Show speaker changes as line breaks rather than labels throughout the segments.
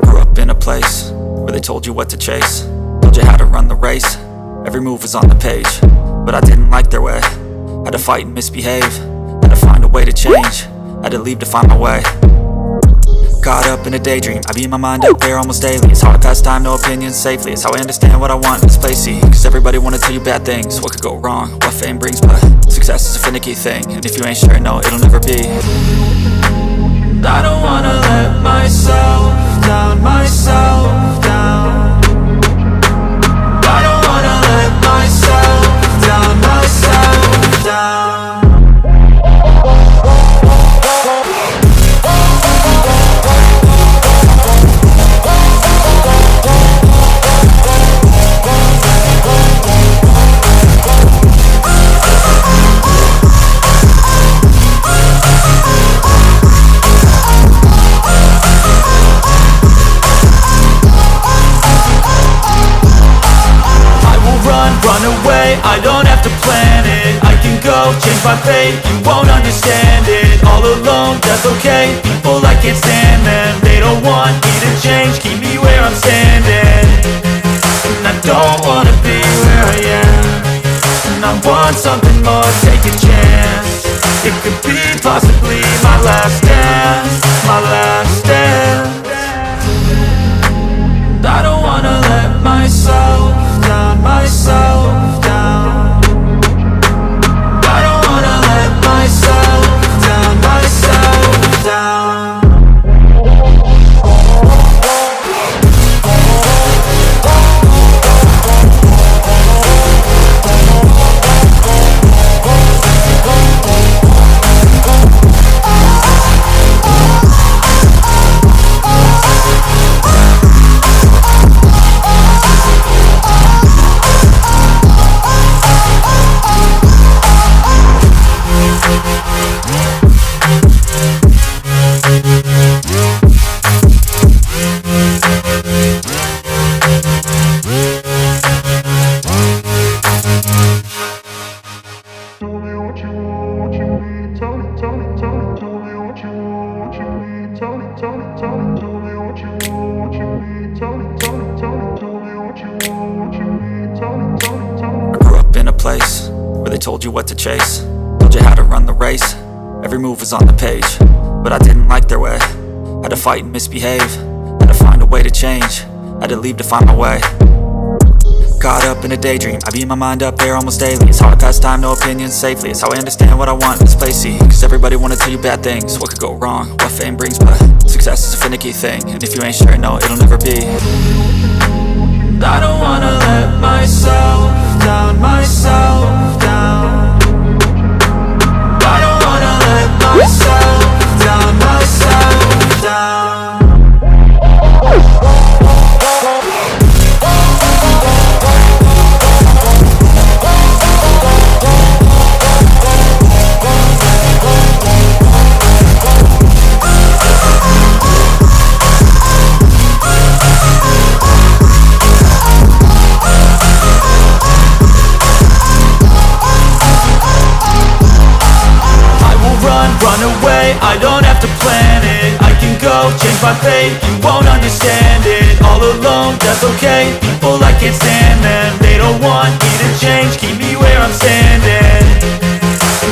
grew up in a place where they told you what to chase, told you how to run the race. Every move was on the page, but I didn't like their way. Had to fight and misbehave, had to find a way to change, had to leave to find my way. Caught up in a daydream, I beat my mind up there almost daily. It's how I pass time, no opinions safely. It's how I understand what I want in this place, see. Cause everybody wanna tell you bad things, what could go wrong, what fame brings. But success is a finicky thing, and if you ain't sure, no, it'll never be. I don't wanna let myself down, myself down. I don't wanna let myself down, myself down. Run away, I don't have to plan it. I can go, change my fate, you won't understand it. All alone, that's okay, people I can't stand them. They don't want me to change, keep me where I'm standing. And I don't wanna be where I am, and I want something more, take a chance. It could be possibly my last dance, my last dance. I don't wanna let myself down, myself down. I don't wanna let myself down, myself down. Told you what to chase, told you how to run the race. Every move was on the page, but I didn't like their way. Had to fight and misbehave, had to find a way to change, had to leave to find my way. Caught up in a daydream, I beat my mind up there almost daily. It's how I pass time, no opinions safely. It's how I understand what I want in this place, see. Cause everybody wanna tell you bad things, what could go wrong, what fame brings. But success is a finicky thing, and if you ain't sure, no, it'll never be. I don't wanna let myself down, myself down. I don't wanna let myself down, myself down. Run away, I don't have to plan it. I can go, change my fate, you won't understand it. All alone, that's okay, people I can't stand them. They don't want me to change, keep me where I'm standing.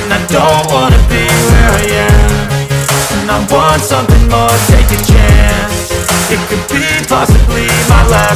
And I don't wanna be where I am, and I want something more, take a chance. It could be possibly my last